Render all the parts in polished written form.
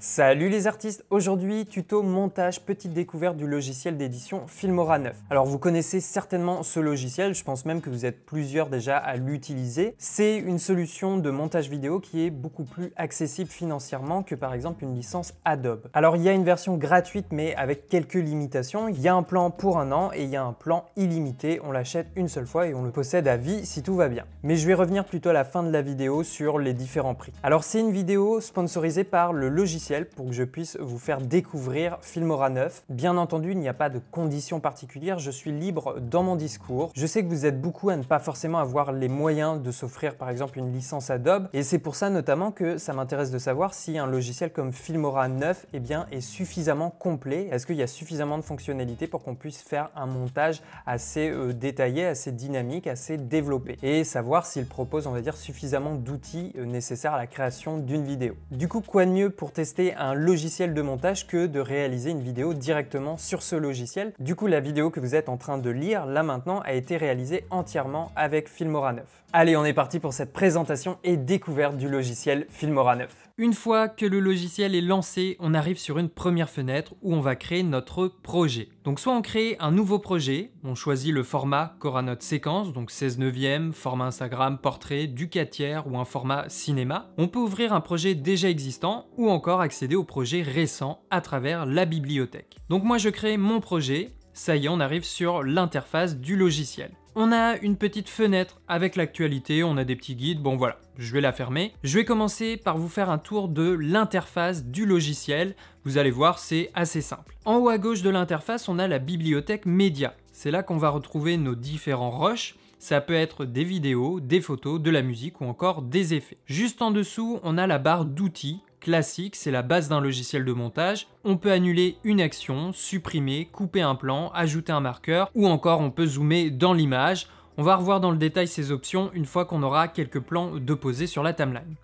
Salut les artistes, aujourd'hui tuto montage, petite découverte du logiciel d'édition Filmora 9. Alors vous connaissez certainement ce logiciel, je pense même que vous êtes plusieurs déjà à l'utiliser. C'est une solution de montage vidéo qui est beaucoup plus accessible financièrement que par exemple une licence Adobe. Alors il y a une version gratuite mais avec quelques limitations, il y a un plan pour 1 an et il y a un plan illimité, on l'achète une seule fois et on le possède à vie si tout va bien. Mais je vais revenir plutôt à la fin de la vidéo sur les différents prix. Alors c'est une vidéo sponsorisée par le logiciel pour que je puisse vous faire découvrir Filmora 9. Bien entendu, il n'y a pas de conditions particulières, je suis libre dans mon discours. Je sais que vous êtes beaucoup à ne pas forcément avoir les moyens de s'offrir par exemple une licence Adobe et c'est pour ça notamment que ça m'intéresse de savoir si un logiciel comme Filmora 9 est suffisamment complet. Est-ce qu'il y a suffisamment de fonctionnalités pour qu'on puisse faire un montage assez détaillé, assez dynamique, assez développé et savoir s'il propose, on va dire, suffisamment d'outils nécessaires à la création d'une vidéo. Du coup, quoi de mieux pour tester un logiciel de montage que de réaliser une vidéo directement sur ce logiciel. Du coup, la vidéo que vous êtes en train de lire là maintenant a été réalisée entièrement avec Filmora 9. Allez, on est parti pour cette présentation et découverte du logiciel Filmora 9. Une fois que le logiciel est lancé, on arrive sur une première fenêtre où on va créer notre projet. Donc soit on crée un nouveau projet, on choisit le format qu'aura notre séquence, donc 16/9, format Instagram, portrait, du 4/3 ou un format cinéma. On peut ouvrir un projet déjà existant ou encore accéder au projet récent à travers la bibliothèque. Donc moi je crée mon projet, ça y est, on arrive sur l'interface du logiciel. On a une petite fenêtre avec l'actualité, on a des petits guides, bon voilà, je vais la fermer. Je vais commencer par vous faire un tour de l'interface du logiciel. Vous allez voir, c'est assez simple. En haut à gauche de l'interface, on a la bibliothèque média. C'est là qu'on va retrouver nos différents rushs. Ça peut être des vidéos, des photos, de la musique ou encore des effets. Juste en dessous, on a la barre d'outils. Classique, c'est la base d'un logiciel de montage. On peut annuler une action, supprimer, couper un plan, ajouter un marqueur ou encore on peut zoomer dans l'image. On va revoir dans le détail ces options une fois qu'on aura quelques plans de poser sur la timeline.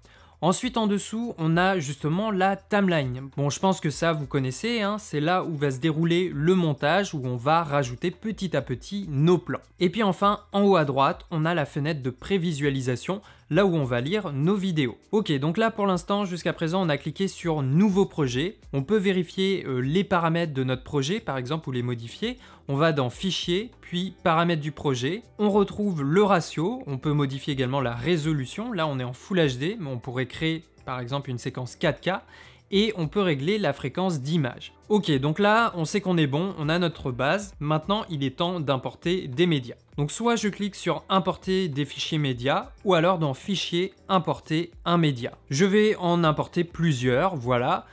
Ensuite en dessous, on a justement la timeline. Bon, je pense que ça vous connaissez, hein, c'est là où va se dérouler le montage, où on va rajouter petit à petit nos plans. Et puis enfin, en haut à droite, on a la fenêtre de prévisualisation, là où on va lire nos vidéos. Ok, donc là pour l'instant, jusqu'à présent, on a cliqué sur Nouveau projet. On peut vérifier les paramètres de notre projet, par exemple, ou les modifier. On va dans Fichier, puis Paramètres du projet. On retrouve le ratio. On peut modifier également la résolution. Là, on est en Full HD, mais on pourrait créer, par exemple, une séquence 4K. Et on peut régler la fréquence d'image. Ok, donc là, on sait qu'on est bon, on a notre base. Maintenant, il est temps d'importer des médias. Donc soit je clique sur Importer des fichiers médias, ou alors dans Fichier, Importer un média. Je vais en importer plusieurs, voilà.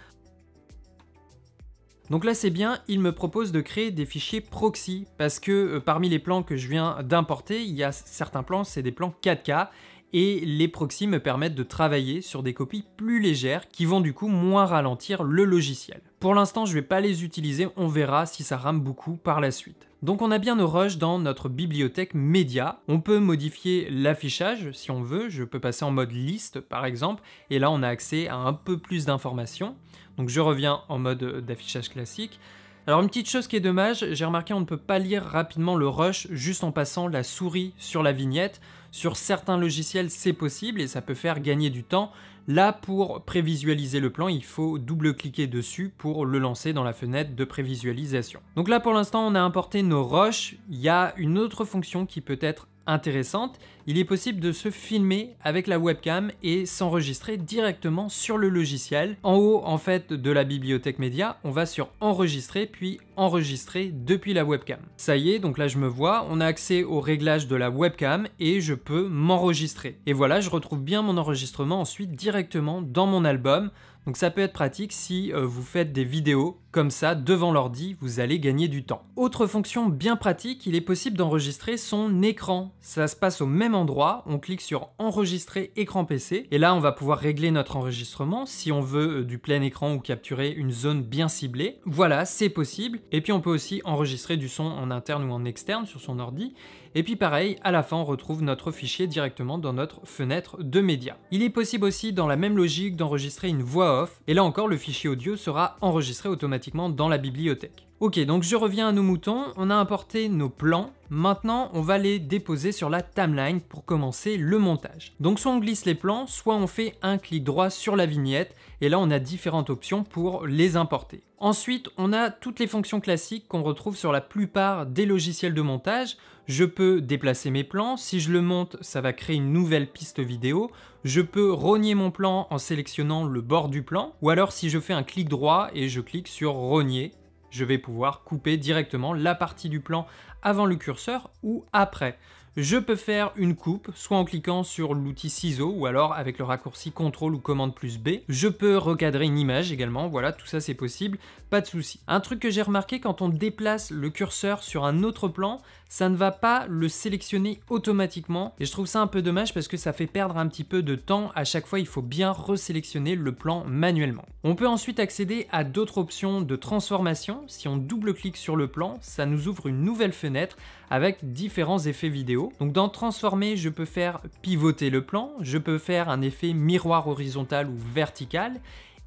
Donc là c'est bien, il me propose de créer des fichiers proxy, parce que parmi les plans que je viens d'importer, il y a certains plans, c'est des plans 4K, et les proxys me permettent de travailler sur des copies plus légères qui vont du coup moins ralentir le logiciel. Pour l'instant, je ne vais pas les utiliser, on verra si ça rame beaucoup par la suite. Donc on a bien nos rushs dans notre bibliothèque média. On peut modifier l'affichage si on veut, je peux passer en mode liste par exemple, et là on a accès à un peu plus d'informations. Donc je reviens en mode d'affichage classique. Alors une petite chose qui est dommage, j'ai remarqué on ne peut pas lire rapidement le rush juste en passant la souris sur la vignette. Sur certains logiciels c'est possible et ça peut faire gagner du temps. Là pour prévisualiser le plan, il faut double-cliquer dessus pour le lancer dans la fenêtre de prévisualisation. Donc là pour l'instant on a importé nos rushs, il y a une autre fonction qui peut être intéressante, il est possible de se filmer avec la webcam et s'enregistrer directement sur le logiciel. En haut en fait de la bibliothèque média, on va sur enregistrer puis enregistrer depuis la webcam. Ça y est, donc là je me vois, on a accès au réglage de la webcam et je peux m'enregistrer. Et voilà, je retrouve bien mon enregistrement ensuite directement dans mon album. Donc ça peut être pratique si vous faites des vidéos comme ça devant l'ordi, vous allez gagner du temps. Autre fonction bien pratique, il est possible d'enregistrer son écran. Ça se passe au même endroit, on clique sur enregistrer écran PC et là on va pouvoir régler notre enregistrement si on veut du plein écran ou capturer une zone bien ciblée. Voilà, c'est possible. Et puis on peut aussi enregistrer du son en interne ou en externe sur son ordi. Et puis pareil, à la fin on retrouve notre fichier directement dans notre fenêtre de médias. Il est possible aussi dans la même logique d'enregistrer une voix off et là encore le fichier audio sera enregistré automatiquement dans la bibliothèque. Ok, donc je reviens à nos moutons, on a importé nos plans, maintenant on va les déposer sur la timeline pour commencer le montage. Donc soit on glisse les plans, soit on fait un clic droit sur la vignette et là on a différentes options pour les importer. Ensuite, on a toutes les fonctions classiques qu'on retrouve sur la plupart des logiciels de montage. Je peux déplacer mes plans, si je le monte, ça va créer une nouvelle piste vidéo. Je peux rogner mon plan en sélectionnant le bord du plan, ou alors si je fais un clic droit et je clique sur rogner, je vais pouvoir couper directement la partie du plan avant le curseur ou après. Je peux faire une coupe, soit en cliquant sur l'outil ciseau ou alors avec le raccourci CTRL ou commande plus B. Je peux recadrer une image également, voilà, tout ça c'est possible, pas de souci. Un truc que j'ai remarqué quand on déplace le curseur sur un autre plan, ça ne va pas le sélectionner automatiquement et je trouve ça un peu dommage parce que ça fait perdre un petit peu de temps. À chaque fois, il faut bien resélectionner le plan manuellement. On peut ensuite accéder à d'autres options de transformation. Si on double-clique sur le plan, ça nous ouvre une nouvelle fenêtre avec différents effets vidéo. Donc dans transformer, je peux faire pivoter le plan, je peux faire un effet miroir horizontal ou vertical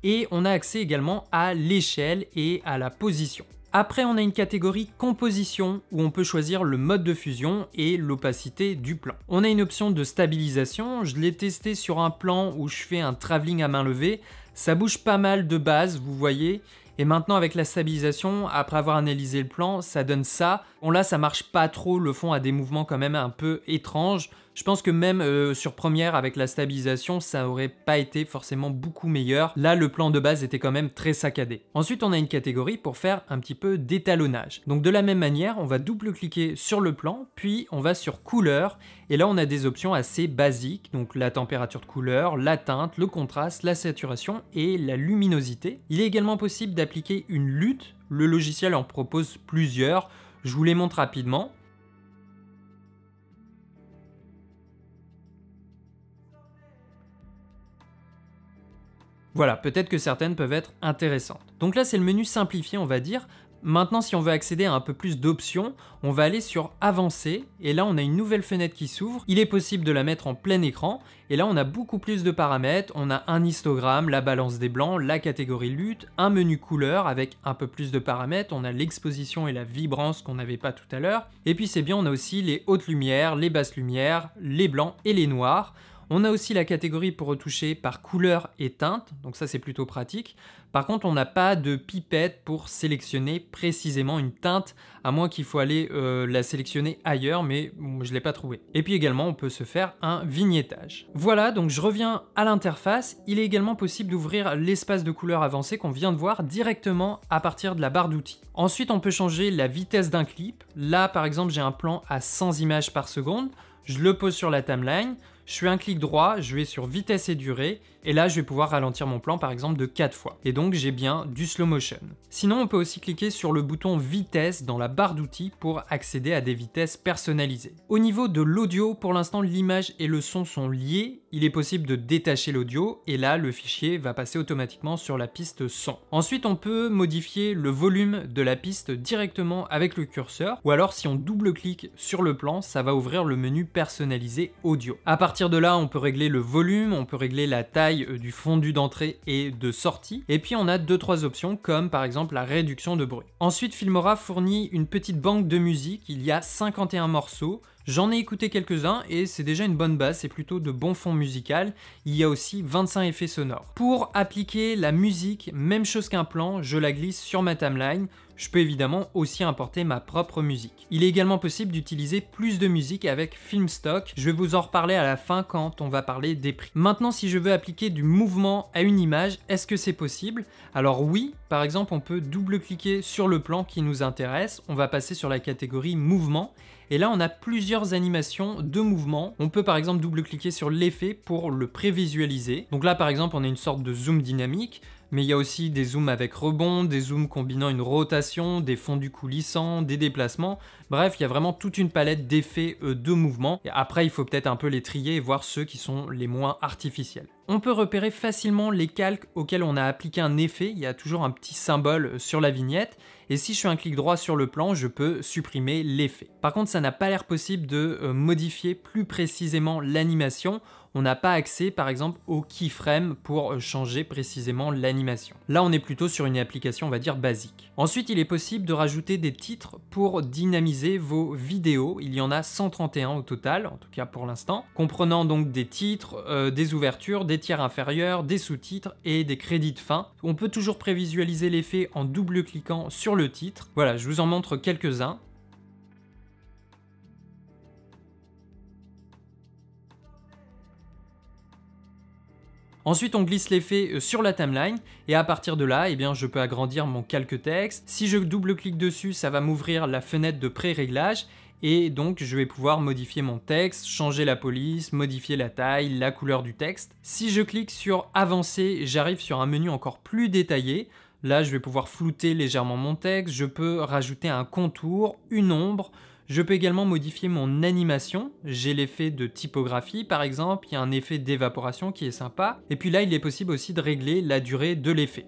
et on a accès également à l'échelle et à la position. Après, on a une catégorie composition où on peut choisir le mode de fusion et l'opacité du plan. On a une option de stabilisation, je l'ai testé sur un plan où je fais un travelling à main levée, ça bouge pas mal de base, vous voyez. Et maintenant avec la stabilisation, après avoir analysé le plan, ça donne ça. Bon là ça marche pas trop, le fond a des mouvements quand même un peu étranges. Je pense que même sur Premiere avec la stabilisation, ça aurait pas été forcément beaucoup meilleur. Là le plan de base était quand même très saccadé. Ensuite on a une catégorie pour faire un petit peu d'étalonnage. Donc de la même manière, on va double-cliquer sur le plan, puis on va sur couleur. Et là on a des options assez basiques, donc la température de couleur, la teinte, le contraste, la saturation et la luminosité. Il est également possible d'appliquer une lutte, le logiciel en propose plusieurs, je vous les montre rapidement. Voilà, peut-être que certaines peuvent être intéressantes. Donc là c'est le menu simplifié on va dire. Maintenant, si on veut accéder à un peu plus d'options, on va aller sur Avancer et là on a une nouvelle fenêtre qui s'ouvre. Il est possible de la mettre en plein écran et là on a beaucoup plus de paramètres. On a un histogramme, la balance des blancs, la catégorie lutte, un menu couleur avec un peu plus de paramètres. On a l'exposition et la vibrance qu'on n'avait pas tout à l'heure. Et puis c'est bien, on a aussi les hautes lumières, les basses lumières, les blancs et les noirs. On a aussi la catégorie pour retoucher par couleur et teinte, donc ça c'est plutôt pratique. Par contre, on n'a pas de pipette pour sélectionner précisément une teinte, à moins qu'il faut aller la sélectionner ailleurs, mais je ne l'ai pas trouvé. Et puis également, on peut se faire un vignettage. Voilà, donc je reviens à l'interface. Il est également possible d'ouvrir l'espace de couleur avancé qu'on vient de voir directement à partir de la barre d'outils. Ensuite, on peut changer la vitesse d'un clip. Là, par exemple, j'ai un plan à 100 images par seconde. Je le pose sur la timeline. Je fais un clic droit, je vais sur vitesse et durée, et là je vais pouvoir ralentir mon plan par exemple de 4 fois. Et donc j'ai bien du slow motion. Sinon on peut aussi cliquer sur le bouton vitesse dans la barre d'outils pour accéder à des vitesses personnalisées. Au niveau de l'audio, pour l'instant l'image et le son sont liés, il est possible de détacher l'audio, et là le fichier va passer automatiquement sur la piste son. Ensuite on peut modifier le volume de la piste directement avec le curseur, ou alors si on double-clique sur le plan, ça va ouvrir le menu personnalisé audio. À partir de là, on peut régler le volume, on peut régler la taille du fondu d'entrée et de sortie. Et puis on a 2-3 options comme par exemple la réduction de bruit. Ensuite, Filmora fournit une petite banque de musique. Il y a 51 morceaux. J'en ai écouté quelques-uns et c'est déjà une bonne base, c'est plutôt de bon fond musical. Il y a aussi 25 effets sonores. Pour appliquer la musique, même chose qu'un plan, je la glisse sur ma timeline. Je peux évidemment aussi importer ma propre musique. Il est également possible d'utiliser plus de musique avec Filmstock. Je vais vous en reparler à la fin quand on va parler des prix. Maintenant, si je veux appliquer du mouvement à une image, est-ce que c'est possible? Alors oui, par exemple, on peut double-cliquer sur le plan qui nous intéresse. On va passer sur la catégorie mouvement. Et là, on a plusieurs animations de mouvement. On peut par exemple double-cliquer sur l'effet pour le prévisualiser. Donc là, par exemple, on a une sorte de zoom dynamique. Mais il y a aussi des zooms avec rebond, des zooms combinant une rotation, des fondus coulissants, des déplacements. Bref, il y a vraiment toute une palette d'effets de mouvement. Et après, il faut peut-être un peu les trier et voir ceux qui sont les moins artificiels. On peut repérer facilement les calques auxquels on a appliqué un effet. Il y a toujours un petit symbole sur la vignette. Et si je fais un clic droit sur le plan, je peux supprimer l'effet. Par contre, ça n'a pas l'air possible de modifier plus précisément l'animation. on n'a pas accès par exemple au keyframe pour changer précisément l'animation. Là, on est plutôt sur une application, on va dire, basique. Ensuite, il est possible de rajouter des titres pour dynamiser vos vidéos. Il y en a 131 au total, en tout cas pour l'instant, comprenant donc des titres, des ouvertures, des tiers inférieurs, des sous-titres et des crédits de fin. On peut toujours prévisualiser l'effet en double-cliquant sur le titre. Voilà, je vous en montre quelques-uns. Ensuite, on glisse l'effet sur la timeline et à partir de là, eh bien, je peux agrandir mon calque texte. Si je double-clique dessus, ça va m'ouvrir la fenêtre de pré-réglage et donc je vais pouvoir modifier mon texte, changer la police, modifier la taille, la couleur du texte. Si je clique sur avancer, j'arrive sur un menu encore plus détaillé. Là, je vais pouvoir flouter légèrement mon texte, je peux rajouter un contour, une ombre. Je peux également modifier mon animation, j'ai l'effet de typographie par exemple, il y a un effet d'évaporation qui est sympa, et puis là il est possible aussi de régler la durée de l'effet.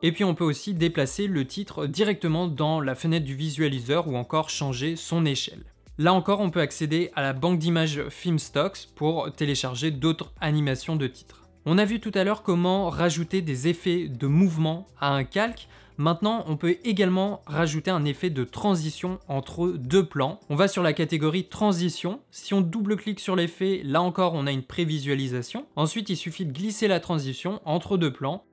Et puis on peut aussi déplacer le titre directement dans la fenêtre du visualiseur ou encore changer son échelle. Là encore on peut accéder à la banque d'images Filmstocks pour télécharger d'autres animations de titres. On a vu tout à l'heure comment rajouter des effets de mouvement à un calque. Maintenant, on peut également rajouter un effet de transition entre deux plans. On va sur la catégorie transition. Si on double-clique sur l'effet, là encore, on a une prévisualisation. Ensuite, il suffit de glisser la transition entre deux plans.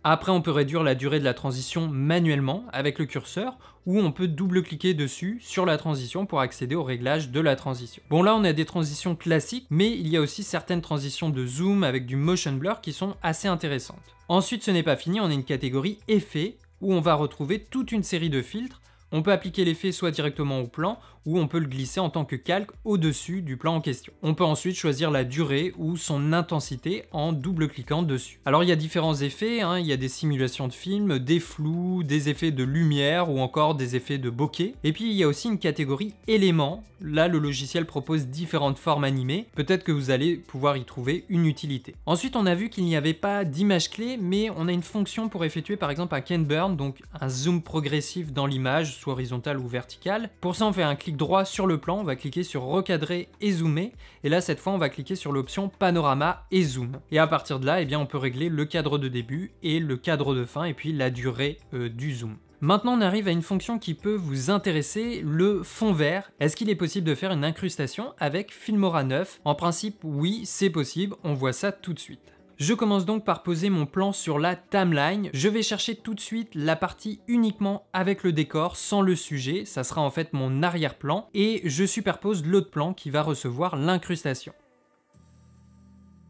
Après, on peut réduire la durée de la transition manuellement avec le curseur ou on peut double-cliquer dessus sur la transition pour accéder au réglage de la transition. Bon, là, on a des transitions classiques, mais il y a aussi certaines transitions de zoom avec du motion blur qui sont assez intéressantes. Ensuite, ce n'est pas fini, on a une catégorie effets où on va retrouver toute une série de filtres. On peut appliquer l'effet soit directement au plan ou on peut le glisser en tant que calque au-dessus du plan en question. On peut ensuite choisir la durée ou son intensité en double-cliquant dessus. Alors il y a différents effets, il y a des simulations de films, des flous, des effets de lumière ou encore des effets de bokeh. Et puis il y a aussi une catégorie éléments. Là le logiciel propose différentes formes animées, peut-être que vous allez pouvoir y trouver une utilité. Ensuite on a vu qu'il n'y avait pas d'image clé, mais on a une fonction pour effectuer par exemple un Ken Burn, donc un zoom progressif dans l'image, soit horizontal ou vertical. Pour ça on fait un clic droit sur le plan, on va cliquer sur recadrer et zoomer, et là cette fois on va cliquer sur l'option panorama et zoom. Et à partir de là, eh bien, on peut régler le cadre de début et le cadre de fin et puis la durée du zoom. Maintenant on arrive à une fonction qui peut vous intéresser, le fond vert. Est-ce qu'il est possible de faire une incrustation avec Filmora 9? En principe oui, c'est possible, on voit ça tout de suite. Je commence donc par poser mon plan sur la timeline. Je vais chercher tout de suite la partie uniquement avec le décor, sans le sujet. Ça sera en fait mon arrière-plan. Et je superpose l'autre plan qui va recevoir l'incrustation.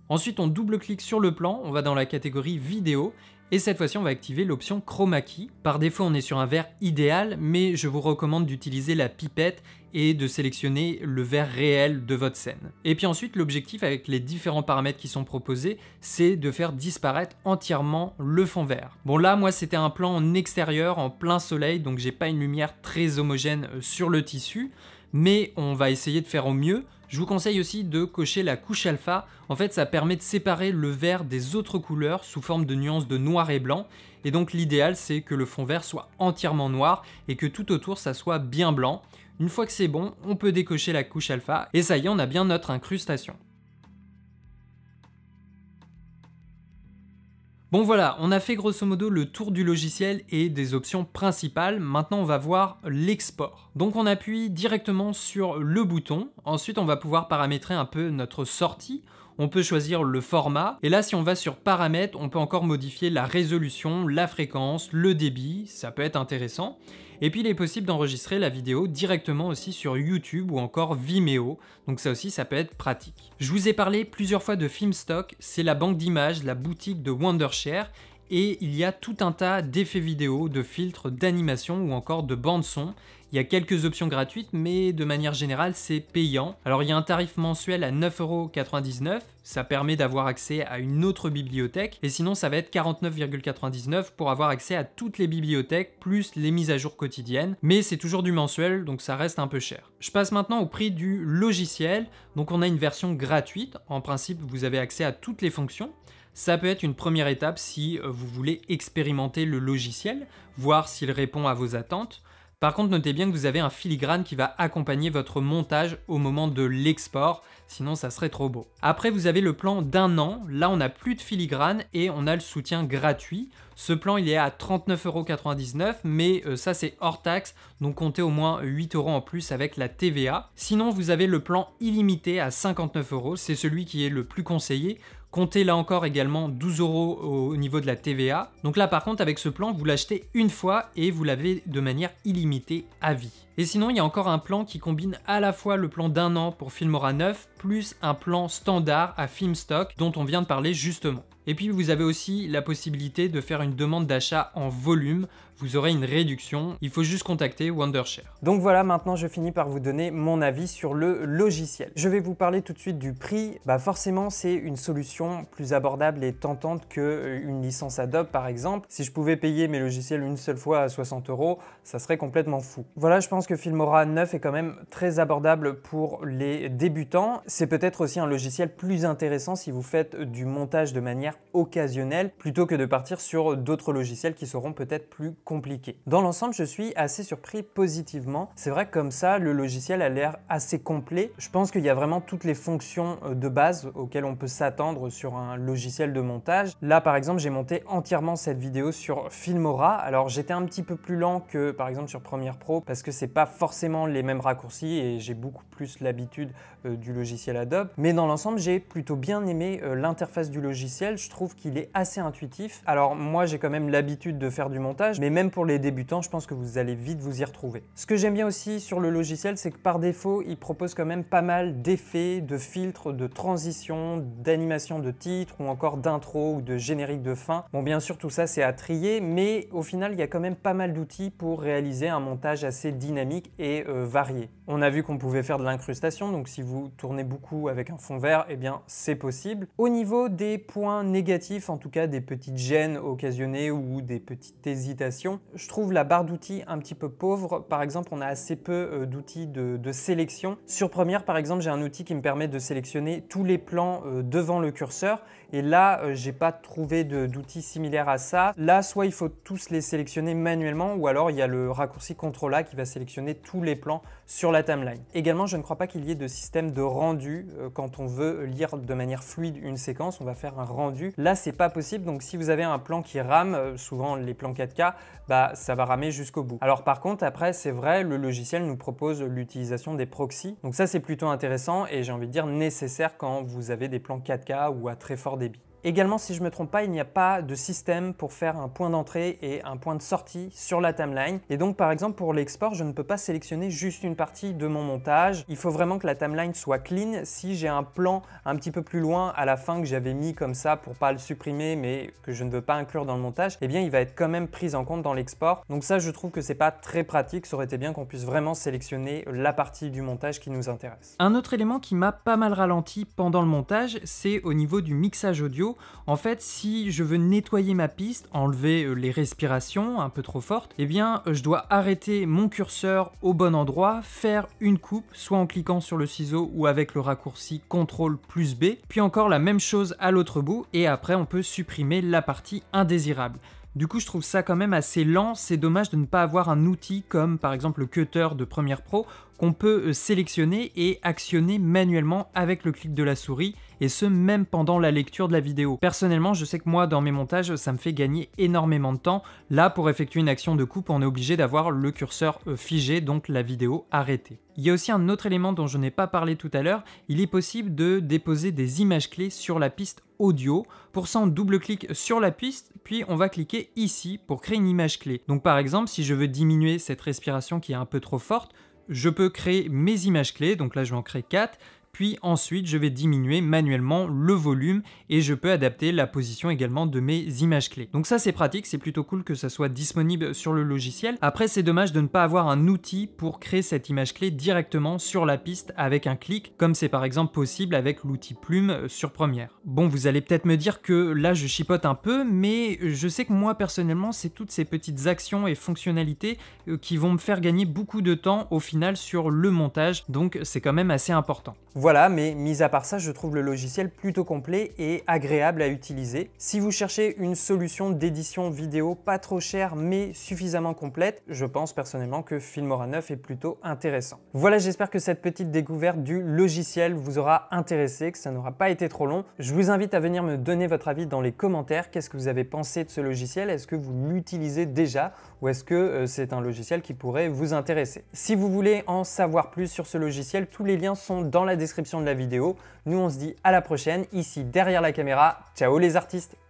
Ensuite, on double-clique sur le plan, on va dans la catégorie vidéo. Et cette fois-ci, on va activer l'option Chroma Key. Par défaut, on est sur un vert idéal, mais je vous recommande d'utiliser la pipette et de sélectionner le vert réel de votre scène. Et puis ensuite, l'objectif avec les différents paramètres qui sont proposés, c'est de faire disparaître entièrement le fond vert. Bon là, moi, c'était un plan en extérieur, en plein soleil, donc j'ai pas une lumière très homogène sur le tissu, mais on va essayer de faire au mieux. Je vous conseille aussi de cocher la couche alpha. En fait, ça permet de séparer le vert des autres couleurs sous forme de nuances de noir et blanc. Et donc l'idéal, c'est que le fond vert soit entièrement noir et que tout autour, ça soit bien blanc. Une fois que c'est bon, on peut décocher la couche alpha et ça y est, on a bien notre incrustation. Bon voilà, on a fait grosso modo le tour du logiciel et des options principales. Maintenant, on va voir l'export. Donc on appuie directement sur le bouton. Ensuite, on va pouvoir paramétrer un peu notre sortie. On peut choisir le format. Et là, si on va sur paramètres, on peut encore modifier la résolution, la fréquence, le débit. Ça peut être intéressant. Et puis il est possible d'enregistrer la vidéo directement aussi sur YouTube ou encore Vimeo, donc ça aussi ça peut être pratique. Je vous ai parlé plusieurs fois de Filmstock, c'est la banque d'images, la boutique de Wondershare, et il y a tout un tas d'effets vidéo, de filtres, d'animation ou encore de bande son. Il y a quelques options gratuites, mais de manière générale, c'est payant. Alors il y a un tarif mensuel à 9,99 €, ça permet d'avoir accès à une autre bibliothèque, et sinon ça va être 49,99 € pour avoir accès à toutes les bibliothèques, plus les mises à jour quotidiennes, mais c'est toujours du mensuel, donc ça reste un peu cher. Je passe maintenant au prix du logiciel, donc on a une version gratuite, en principe vous avez accès à toutes les fonctions. Ça peut être une première étape si vous voulez expérimenter le logiciel, voir s'il répond à vos attentes. Par contre, notez bien que vous avez un filigrane qui va accompagner votre montage au moment de l'export, sinon ça serait trop beau. Après, vous avez le plan d'1 an, là on n'a plus de filigrane et on a le soutien gratuit. Ce plan il est à 39,99 €, mais ça c'est hors taxe, donc comptez au moins 8 € en plus avec la TVA. Sinon vous avez le plan illimité à 59 €, c'est celui qui est le plus conseillé. Comptez là encore également 12 € au niveau de la TVA. Donc là par contre avec ce plan vous l'achetez une fois et vous l'avez de manière illimitée à vie. Et sinon il y a encore un plan qui combine à la fois le plan d'1 an pour Filmora 9 plus un plan standard à Filmstock dont on vient de parler justement. Et puis vous avez aussi la possibilité de faire une demande d'achat en volume, vous aurez une réduction, il faut juste contacter Wondershare. Donc voilà, maintenant je finis par vous donner mon avis sur le logiciel. Je vais vous parler tout de suite du prix. Forcément c'est une solution plus abordable et tentante qu'une licence Adobe par exemple. Si je pouvais payer mes logiciels une seule fois à 60 €, ça serait complètement fou. Voilà, je pense que Filmora 9 est quand même très abordable pour les débutants. C'est peut-être aussi un logiciel plus intéressant si vous faites du montage de manière occasionnelle plutôt que de partir sur d'autres logiciels qui seront peut-être plus compliqués. Dans l'ensemble, je suis assez surpris positivement. C'est vrai que comme ça, le logiciel a l'air assez complet. Je pense qu'il y a vraiment toutes les fonctions de base auxquelles on peut s'attendre sur un logiciel de montage. Là, par exemple, j'ai monté entièrement cette vidéo sur Filmora. Alors, j'étais un petit peu plus lent que par exemple sur Premiere Pro parce que c'est pas forcément les mêmes raccourcis et j'ai beaucoup plus l'habitude du logiciel Adobe. Mais dans l'ensemble, j'ai plutôt bien aimé l'interface du logiciel. Je trouve qu'il est assez intuitif. Alors moi, j'ai quand même l'habitude de faire du montage, mais même pour les débutants, je pense que vous allez vite vous y retrouver. Ce que j'aime bien aussi sur le logiciel, c'est que par défaut, il propose quand même pas mal d'effets, de filtres, de transitions, d'animation de titres ou encore d'intro ou de générique de fin. Bon, bien sûr, tout ça, c'est à trier, mais au final, il y a quand même pas mal d'outils pour réaliser un montage assez dynamique et varié. On a vu qu'on pouvait faire de l'incrustation, donc si vous tournez beaucoup avec un fond vert, eh bien, c'est possible. Au niveau des points négatifs, en tout cas des petites gênes occasionnées ou des petites hésitations, je trouve la barre d'outils un petit peu pauvre. Par exemple, on a assez peu d'outils de sélection. Sur Premiere, par exemple, j'ai un outil qui me permet de sélectionner tous les plans devant le curseur. Et là, j'ai pas trouvé d'outils similaires à ça. Là, soit il faut tous les sélectionner manuellement, ou alors il y a le raccourci CTRL A qui va sélectionner tous les plans sur la timeline. Également, je ne crois pas qu'il y ait de système de rendu. Quand on veut lire de manière fluide une séquence, on va faire un rendu. Là, c'est pas possible. Donc, si vous avez un plan qui rame, souvent les plans 4K, ça va ramer jusqu'au bout. Alors par contre, après, c'est vrai, le logiciel nous propose l'utilisation des proxys. Donc ça, c'est plutôt intéressant et j'ai envie de dire nécessaire quand vous avez des plans 4K ou à très fort débit. Également, si je ne me trompe pas, il n'y a pas de système pour faire un point d'entrée et un point de sortie sur la timeline. Et donc, par exemple, pour l'export, je ne peux pas sélectionner juste une partie de mon montage. Il faut vraiment que la timeline soit clean. Si j'ai un plan un petit peu plus loin à la fin que j'avais mis comme ça pour pas le supprimer, mais que je ne veux pas inclure dans le montage, eh bien, il va être quand même pris en compte dans l'export. Donc ça, je trouve que c'est pas très pratique. Ça aurait été bien qu'on puisse vraiment sélectionner la partie du montage qui nous intéresse. Un autre élément qui m'a pas mal ralenti pendant le montage, c'est au niveau du mixage audio. En fait, si je veux nettoyer ma piste, enlever les respirations un peu trop fortes, eh bien, je dois arrêter mon curseur au bon endroit, faire une coupe, soit en cliquant sur le ciseau ou avec le raccourci CTRL plus B, puis encore la même chose à l'autre bout, et après on peut supprimer la partie indésirable. Du coup, je trouve ça quand même assez lent, c'est dommage de ne pas avoir un outil comme par exemple le cutter de Premiere Pro qu'on peut sélectionner et actionner manuellement avec le clic de la souris, et ce même pendant la lecture de la vidéo. Personnellement, je sais que moi dans mes montages, ça me fait gagner énormément de temps. Là, pour effectuer une action de coupe, on est obligé d'avoir le curseur figé, donc la vidéo arrêtée. Il y a aussi un autre élément dont je n'ai pas parlé tout à l'heure, il est possible de déposer des images clés sur la piste audio. Pour ça, on double-clique sur la piste, puis on va cliquer ici pour créer une image clé. Donc par exemple, si je veux diminuer cette respiration qui est un peu trop forte, je peux créer mes images clés, donc là je vais en créer 4, puis ensuite je vais diminuer manuellement le volume et je peux adapter la position également de mes images clés. Donc ça c'est pratique, c'est plutôt cool que ça soit disponible sur le logiciel. Après c'est dommage de ne pas avoir un outil pour créer cette image clé directement sur la piste avec un clic, comme c'est par exemple possible avec l'outil Plume sur Premiere. Bon, vous allez peut-être me dire que là je chipote un peu, mais je sais que moi personnellement c'est toutes ces petites actions et fonctionnalités qui vont me faire gagner beaucoup de temps au final sur le montage, donc c'est quand même assez important. Voilà, mais mis à part ça, je trouve le logiciel plutôt complet et agréable à utiliser. Si vous cherchez une solution d'édition vidéo pas trop chère mais suffisamment complète, je pense personnellement que Filmora 9 est plutôt intéressant. Voilà, j'espère que cette petite découverte du logiciel vous aura intéressé, que ça n'aura pas été trop long. Je vous invite à venir me donner votre avis dans les commentaires. Qu'est-ce que vous avez pensé de ce logiciel? Est-ce que vous l'utilisez déjà ou est-ce que c'est un logiciel qui pourrait vous intéresser? Si vous voulez en savoir plus sur ce logiciel, tous les liens sont dans la description de la vidéo. Nous, on se dit à la prochaine, ici derrière la caméra. Ciao les artistes!